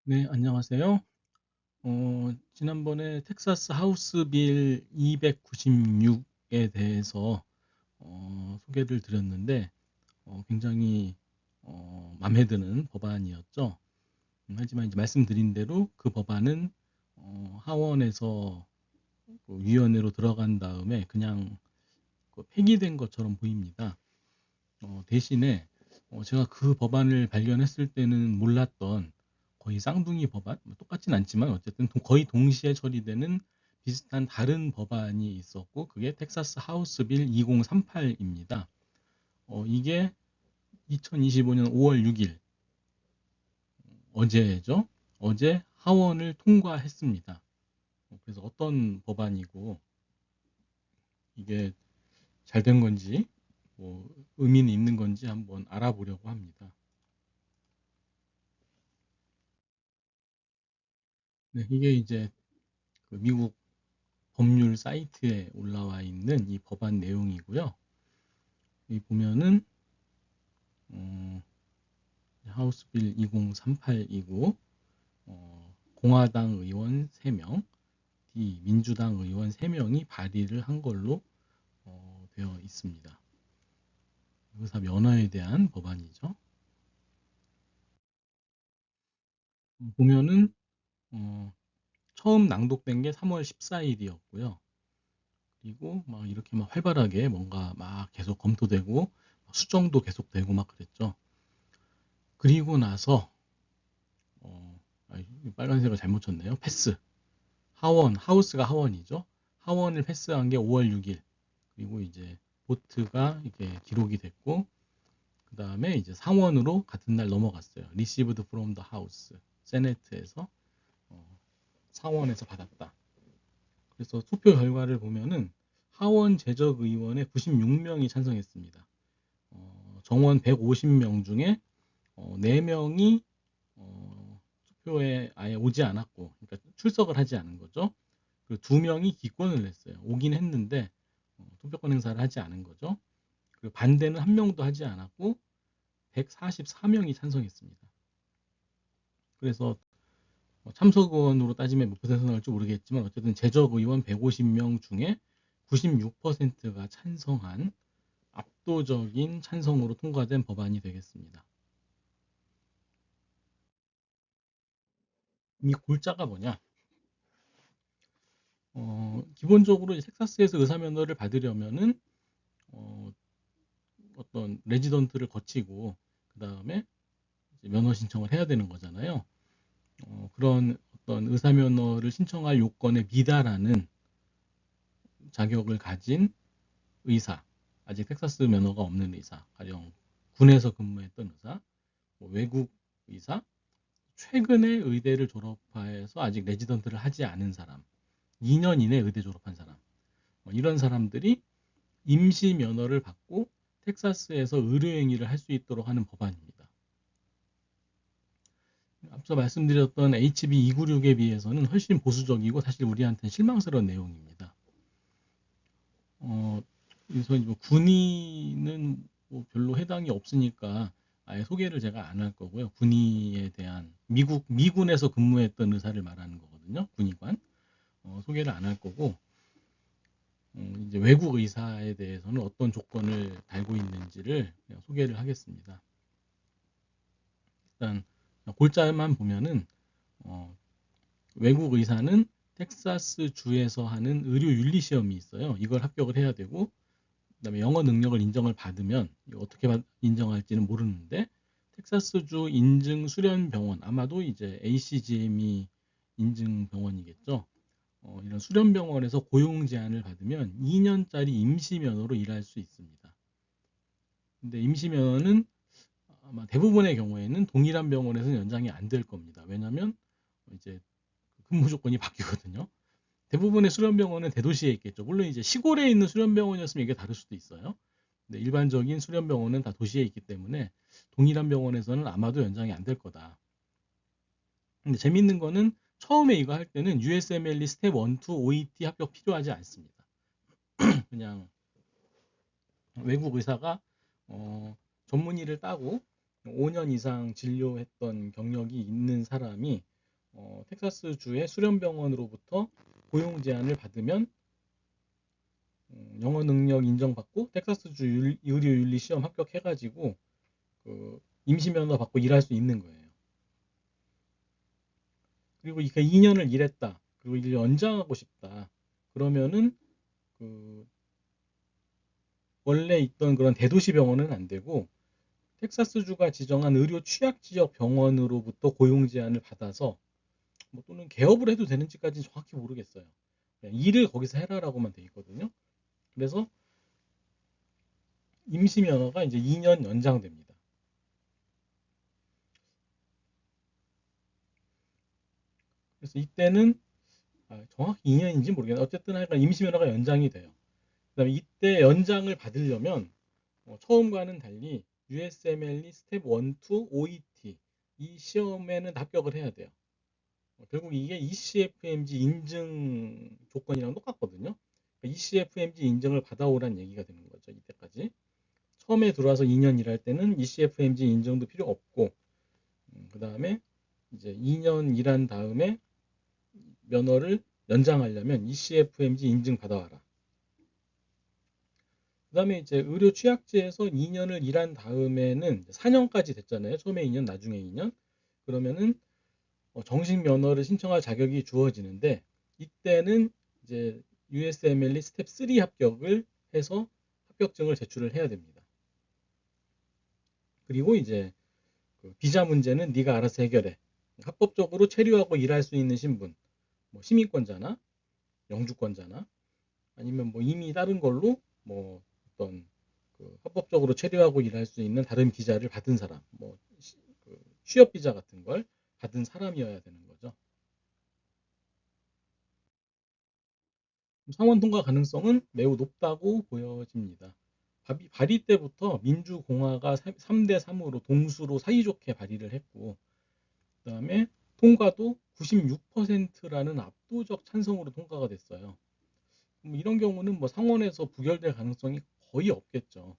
네, 안녕하세요. 지난번에 텍사스 하우스 빌 296에 대해서 소개를 드렸는데 굉장히 마음에 드는 법안이었죠. 하지만 이제 말씀드린 대로 그 법안은 하원에서 그 위원회로 들어간 다음에 그냥 그 폐기된 것처럼 보입니다. 대신에 제가 그 법안을 발견했을 때는 몰랐던 거의 쌍둥이 법안, 뭐 똑같진 않지만 어쨌든 거의 동시에 처리되는 비슷한 다른 법안이 있었고 그게 텍사스 하우스 빌 2038입니다. 이게 2025년 5월 6일 어제죠. 어제 하원을 통과했습니다. 그래서 어떤 법안이고 이게 잘 된 건지 뭐 의미는 있는 건지 한번 알아보려고 합니다. 네, 이게 이제 그 미국 법률 사이트에 올라와 있는 이 법안 내용이고요. 여기 보면은 하우스 빌 2038이고 공화당 의원 3명, 민주당 의원 3명이 발의를 한 걸로 되어 있습니다. 의사 면허에 대한 법안이죠. 보면은 처음 낭독된 게 3월 14일이었고요. 그리고 막 이렇게 막 활발하게 뭔가 막 계속 검토되고 수정도 계속되고 막 그랬죠. 그리고 나서 빨간색을 잘못 쳤네요. 패스. 하우스가 하원이죠. 하원을 패스한 게 5월 6일. 그리고 이제 보트가 이게 기록이 됐고, 그 다음에 이제 상원으로 같은 날 넘어갔어요. Received from the House. 세네트에서 상원에서 받았다. 그래서 투표 결과를 보면은 하원 제적 의원에 96명이 찬성했습니다. 정원 150명 중에 4명이 투표에 아예 오지 않았고, 그러니까 출석을 하지 않은 거죠. 그리고 2명이 기권을 냈어요. 오긴 했는데 투표권 행사를 하지 않은 거죠. 그리고 반대는 1명도 하지 않았고 144명이 찬성했습니다. 그래서 참석 의원으로 따지면 몇 퍼센트 나올지 모르겠지만 어쨌든 제적 의원 150명 중에 96%가 찬성한 압도적인 찬성으로 통과된 법안이 되겠습니다. 이 골자가 뭐냐? 기본적으로 텍사스에서 의사면허를 받으려면은 어, 어떤 레지던트를 거치고 그 다음에 면허 신청을 해야 되는 거잖아요. 그런 어떤 의사면허를 신청할 요건에 미달하는 자격을 가진 의사, 아직 텍사스 면허가 없는 의사, 가령 군에서 근무했던 의사, 뭐 외국 의사, 최근에 의대를 졸업해서 아직 레지던트를 하지 않은 사람, 2년 이내 의대 졸업한 사람, 이런 사람들이 임시 면허를 받고 텍사스에서 의료행위를 할 수 있도록 하는 법안입니다. 앞서 말씀드렸던 HB 296에 비해서는 훨씬 보수적이고 사실 우리한테는 실망스러운 내용입니다. 그래서 뭐 군의는 뭐 별로 해당이 없으니까 아예 소개를 제가 안 할 거고요. 군의에 대한 미군에서 근무했던 의사를 말하는 거거든요. 군의관 소개를 안 할 거고 이제 외국 의사에 대해서는 어떤 조건을 달고 있는지를 그냥 소개를 하겠습니다. 일단 골자만 보면은 어, 외국 의사는 텍사스 주에서 하는 의료 윤리 시험이 있어요. 이걸 합격을 해야 되고 그다음에 영어 능력을 인정을 받으면 어떻게 인정할지는 모르는데 텍사스주 인증 수련 병원 아마도 이제 ACGME 인증 병원이겠죠. 이런 수련 병원에서 고용 제한을 받으면 2년짜리 임시 면허로 일할 수 있습니다. 근데 임시 면허는 아마 대부분의 경우에는 동일한 병원에서는 연장이 안 될 겁니다. 왜냐하면 이제 근무 조건이 바뀌거든요. 대부분의 수련병원은 대도시에 있겠죠. 물론 이제 시골에 있는 수련병원이었으면 이게 다를 수도 있어요. 근데 일반적인 수련병원은 다 도시에 있기 때문에 동일한 병원에서는 아마도 연장이 안 될 거다. 근데 재밌는 거는 처음에 이거 할 때는 USMLE 스텝 1, 2, OET 합격 필요하지 않습니다. 그냥 외국 의사가 전문의를 따고 5년 이상 진료했던 경력이 있는 사람이 텍사스주의 수련병원으로부터 고용 제안을 받으면 영어 능력 인정받고 텍사스주 의료윤리 시험 합격해가지고 그 임시 면허 받고 일할 수 있는 거예요. 그리고 이게 2년을 일했다. 그리고 이를 연장하고 싶다. 그러면은 그 원래 있던 그런 대도시 병원은 안 되고 텍사스주가 지정한 의료 취약 지역 병원으로부터 고용 제안을 받아서 뭐 또는 개업을 해도 되는지까지는 정확히 모르겠어요. 그냥 일을 거기서 해라라고만 돼 있거든요. 그래서 임시 면허가 이제 2년 연장됩니다. 그래서 이때는 정확히 2년인지 모르겠는데 어쨌든 하여간 임시 면허가 연장이 돼요. 그다음에 이때 연장을 받으려면 처음과는 달리 USMLE 스텝 1, 2, OET 이 시험에는 합격을 해야 돼요. 결국 이게 ECFMG 인증 조건이랑 똑같거든요. ECFMG 인증을 받아오란 얘기가 되는 거죠. 이때까지. 처음에 들어와서 2년 일할 때는 ECFMG 인증도 필요 없고, 그 다음에 이제 2년 일한 다음에 면허를 연장하려면 ECFMG 인증 받아와라. 그 다음에 이제 의료 취약지에서 2년을 일한 다음에는 4년까지 됐잖아요. 처음에 2년, 나중에 2년. 그러면은 정식 면허를 신청할 자격이 주어지는데 이때는 이제 USMLE 스텝 3 합격을 해서 합격증을 제출을 해야 됩니다. 그리고 이제 그 비자 문제는 네가 알아서 해결해. 합법적으로 체류하고 일할 수 있는 신분, 뭐 시민권자나 영주권자나 아니면 뭐 이미 다른 걸로 뭐 어떤 그 합법적으로 체류하고 일할 수 있는 다른 비자를 받은 사람, 뭐 그 취업 비자 같은 걸 받은 사람이어야 되는 거죠. 상원 통과 가능성은 매우 높다고 보여집니다. 발의 때부터 민주공화가 3대 3으로 동수로 사이좋게 발의를 했고, 그다음에 통과도 96%라는 압도적 찬성으로 통과가 됐어요. 이런 경우는 뭐 상원에서 부결될 가능성이 거의 없겠죠.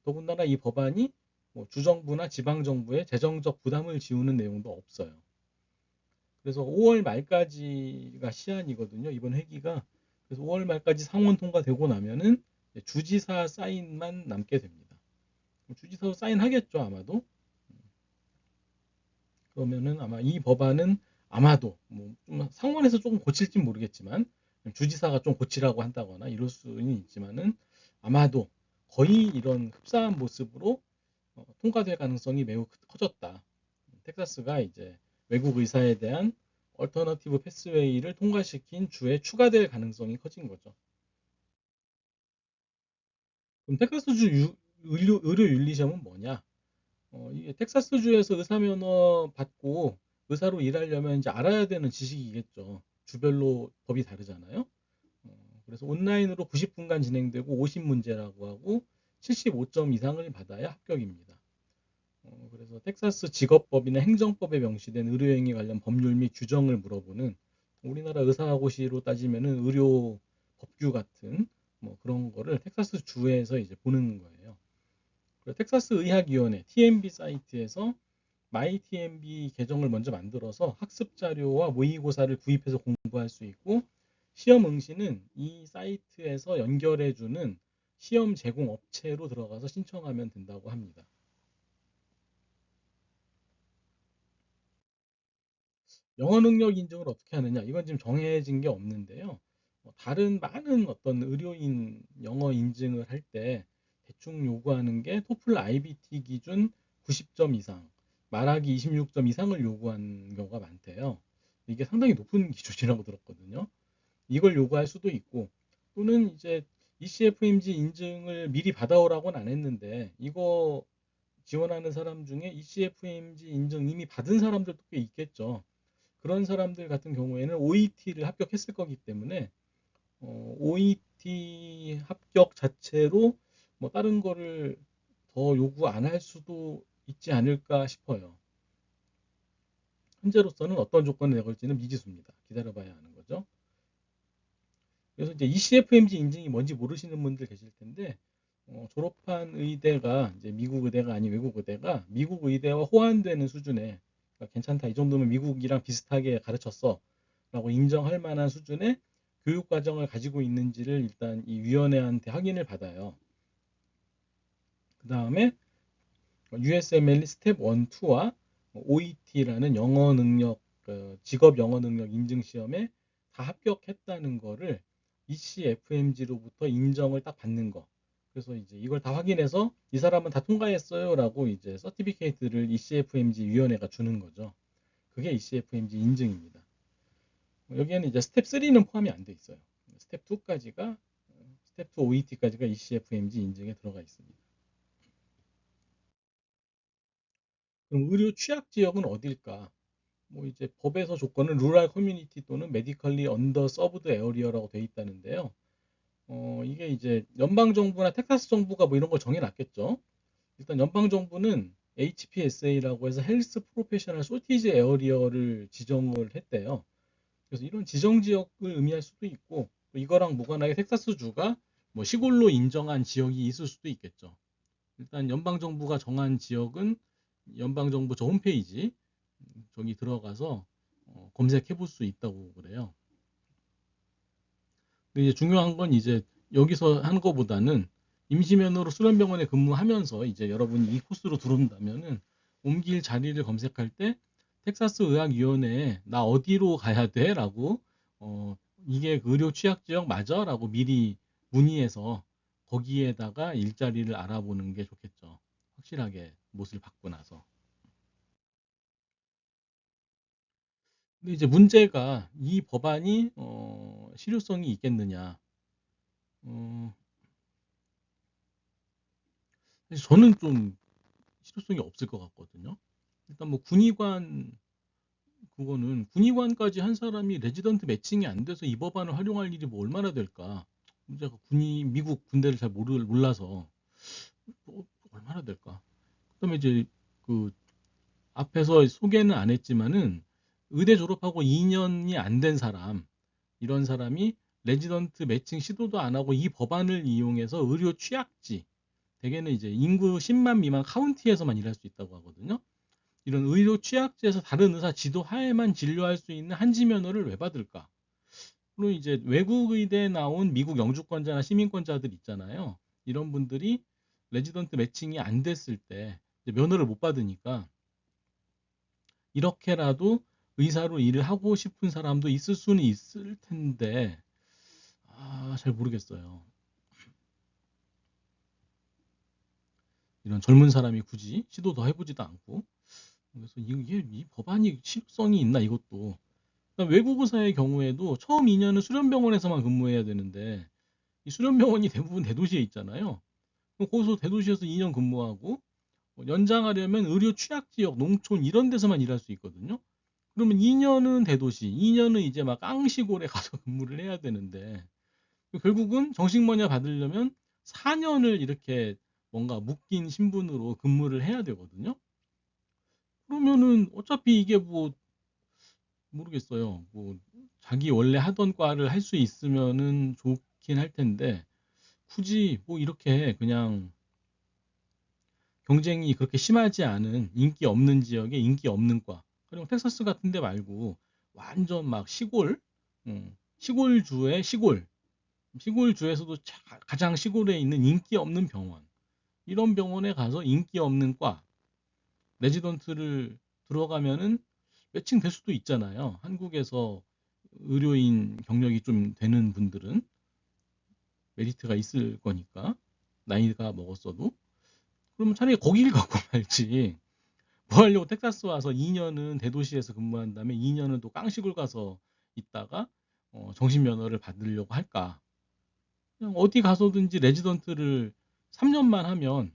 더군다나 이 법안이 뭐 주정부나 지방정부의 재정적 부담을 지우는 내용도 없어요. 그래서 5월 말까지가 시한이거든요. 이번 회기가. 그래서 5월 말까지 상원 통과되고 나면은 주지사 사인만 남게 됩니다. 주지사도 사인하겠죠, 아마도. 그러면은 아마 이 법안은 아마도 뭐좀 상원에서 조금 고칠지 모르겠지만 주지사가 좀 고치라고 한다거나 이럴 수는 있지만은 아마도 거의 이런 흡사한 모습으로 통과될 가능성이 매우 커졌다. 텍사스가 이제 외국 의사에 대한 얼터너티브 패스웨이를 통과시킨 주에 추가될 가능성이 커진 거죠. 그럼 텍사스주 의료 윤리 시험은 뭐냐? 이게 텍사스주에서 의사 면허 받고 의사로 일하려면 이제 알아야 되는 지식이겠죠. 주별로 법이 다르잖아요. 그래서 온라인으로 90분간 진행되고 50문제라고 하고 75점 이상을 받아야 합격입니다. 그래서 텍사스 직업법이나 행정법에 명시된 의료행위 관련 법률 및 규정을 물어보는 우리나라 의사고시로 따지면은 의료 법규 같은 뭐 그런 거를 텍사스 주에서 이제 보는 거예요. 그리고 텍사스 의학위원회 TMB 사이트에서 마이 TMB 계정을 먼저 만들어서 학습 자료와 모의고사를 구입해서 공부할 수 있고 시험 응시는 이 사이트에서 연결해주는 시험 제공 업체로 들어가서 신청하면 된다고 합니다. 영어 능력 인증을 어떻게 하느냐? 이건 지금 정해진 게 없는데요. 다른 많은 어떤 의료인 영어 인증을 할 때 대충 요구하는 게 토플 IBT 기준 90점 이상, 말하기 26점 이상을 요구하는 경우가 많대요. 이게 상당히 높은 기준이라고 들었거든요. 이걸 요구할 수도 있고, 또는 이제 ECFMG 인증을 미리 받아오라고는 안 했는데, 이거 지원하는 사람 중에 ECFMG 인증 이미 받은 사람들도 꽤 있겠죠. 그런 사람들 같은 경우에는 OET를 합격했을 거기 때문에 OET 합격 자체로 뭐 다른 거를 더 요구 안 할 수도 있지 않을까 싶어요. 현재로서는 어떤 조건을 내걸지는 미지수입니다. 기다려봐야 하는 거죠. 그래서 이제 ECFMG 인증이 뭔지 모르시는 분들 계실 텐데 졸업한 의대가 이제 미국 의대가 아닌 외국 의대가 미국 의대와 호환되는 수준의 그러니까 괜찮다. 이 정도면 미국이랑 비슷하게 가르쳤어. 라고 인정할 만한 수준의 교육 과정을 가지고 있는지를 일단 이 위원회한테 확인을 받아요. 그 다음에 USMLE 스텝 1, 2와 OET라는 영어 능력, 직업 영어 능력 인증 시험에 다 합격했다는 거를 ECFMG로부터 인정을 딱 받는 거. 그래서 이제 이걸 다 확인해서 이 사람은 다 통과했어요라고 이제 서티피케이트를 ECFMG 위원회가 주는 거죠. 그게 ECFMG 인증입니다. 여기에는 이제 스텝 3는 포함이 안 돼 있어요. 스텝 2까지가 스텝 2 OET까지가 ECFMG 인증에 들어가 있습니다. 그럼 의료 취약 지역은 어딜까? 뭐 이제 법에서 조건은 루럴 커뮤니티 또는 메디컬리 언더 서브드 에어리어라고 돼 있다는데요. 이게 이제 연방 정부나 텍사스 정부가 뭐 이런 걸 정해놨겠죠. 일단 연방 정부는 HPSA라고 해서 헬스 프로페셔널 쇼티지 에어리어를 지정을 했대요. 그래서 이런 지정 지역을 의미할 수도 있고 또 이거랑 무관하게 텍사스 주가 뭐 시골로 인정한 지역이 있을 수도 있겠죠. 일단 연방 정부가 정한 지역은 연방 정부 저 홈페이지 저기 들어가서 검색해 볼 수 있다고 그래요. 근데 이제 중요한 건 이제 여기서 하는 것보다는 임시면허로 수련병원에 근무하면서 이제 여러분이 이 코스로 들어온다면은 옮길 자리를 검색할 때 텍사스 의학위원회에 나 어디로 가야 돼? 라고 이게 의료 취약 지역 맞아? 라고 미리 문의해서 거기에다가 일자리를 알아보는 게 좋겠죠. 확실하게 못을 받고 나서. 근데 이제 문제가 이 법안이 실효성이 있겠느냐. 어, 사실 저는 좀 실효성이 없을 것 같거든요. 일단 뭐 군의관 그거는 군의관까지 한 사람이 레지던트 매칭이 안 돼서 이 법안을 활용할 일이 뭐 얼마나 될까? 제가 미국 군대를 잘 몰라서 얼마나 될까? 그다음에 이제 그 앞에서 소개는 안 했지만은 의대 졸업하고 2년이 안 된 사람 이런 사람이 레지던트 매칭 시도도 안 하고 이 법안을 이용해서 의료 취약지 대개는 이제 인구 10만 미만 카운티에서만 일할 수 있다고 하거든요. 이런 의료 취약지에서 다른 의사 지도 하에만 진료할 수 있는 한지 면허를 왜 받을까? 그리고 이제 외국 의대에 나온 미국 영주권자나 시민권자들 있잖아요. 이런 분들이 레지던트 매칭이 안 됐을 때 면허를 못 받으니까 이렇게라도 의사로 일을 하고 싶은 사람도 있을 수는 있을 텐데 잘 모르겠어요. 이런 젊은 사람이 굳이 시도도 해보지도 않고 그래서 이게 이 법안이 실효성이 있나 이것도 그러니까 외국 의사의 경우에도 처음 2년은 수련병원에서만 근무해야 되는데 이 수련병원이 대부분 대도시에 있잖아요. 그럼 거기서 대도시에서 2년 근무하고 연장하려면 의료 취약지역, 농촌 이런 데서만 일할 수 있거든요. 그러면 2년은 대도시, 2년은 이제 막 깡시골에 가서 근무를 해야 되는데 결국은 정식머냐 받으려면 4년을 이렇게 뭔가 묶인 신분으로 근무를 해야 되거든요. 그러면은 어차피 이게 뭐 모르겠어요. 뭐 자기 원래 하던 과를 할 수 있으면은 좋긴 할 텐데 굳이 뭐 이렇게 그냥 경쟁이 그렇게 심하지 않은 인기 없는 지역에 인기 없는 과 그리고 텍사스 같은 데 말고 완전 막 시골 시골주의 시골주에서도 가장 시골에 있는 인기 없는 병원 이런 병원에 가서 인기 없는 과 레지던트를 들어가면은 매칭될 수도 있잖아요. 한국에서 의료인 경력이 좀 되는 분들은 메리트가 있을 거니까 나이가 먹었어도 그러면 차라리 거길 가고 말지 뭐 하려고 텍사스 와서 2년은 대도시에서 근무한 다음에 2년은 또 깡시골 가서 있다가 정신면허를 받으려고 할까 그냥 어디 가서든지 레지던트를 3년만 하면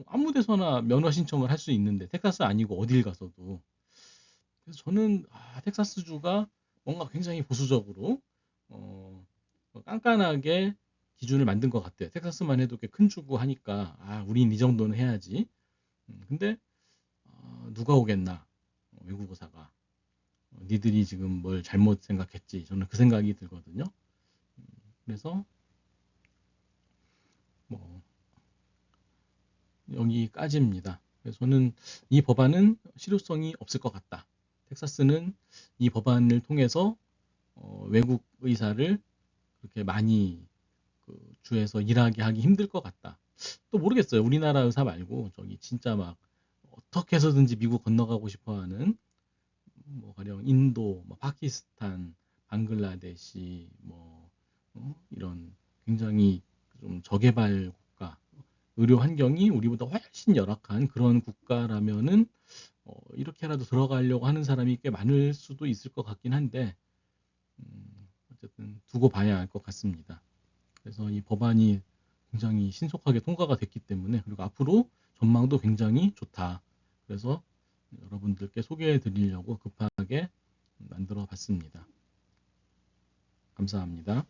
아무 데서나 면허 신청을 할 수 있는데 텍사스 아니고 어딜 가서도 그래서 저는 텍사스주가 뭔가 굉장히 보수적으로 어, 깐깐하게 기준을 만든 것 같아요. 텍사스만 해도 꽤 큰 주고 하니까 우린 이 정도는 해야지. 근데 누가 오겠나 외국 의사가 니들이 지금 뭘 잘못 생각했지 저는 그 생각이 들거든요. 그래서 뭐 여기까지입니다. 그래서 저는 이 법안은 실효성이 없을 것 같다. 텍사스는 이 법안을 통해서 외국 의사를 그렇게 많이 그 주에서 일하게 하기 힘들 것 같다. 또 모르겠어요. 우리나라 의사 말고 저기 진짜 막 어떻게 해서든지 미국 건너가고 싶어하는 뭐 가령 인도, 뭐 파키스탄, 방글라데시, 뭐 이런 굉장히 좀 저개발 국가, 의료 환경이 우리보다 훨씬 열악한 그런 국가라면은 이렇게라도 들어가려고 하는 사람이 꽤 많을 수도 있을 것 같긴 한데 어쨌든 두고 봐야 할 것 같습니다. 그래서 이 법안이 굉장히 신속하게 통과가 됐기 때문에 그리고 앞으로 전망도 굉장히 좋다. 그래서 여러분들께 소개해 드리려고 급하게 만들어 봤습니다. 감사합니다.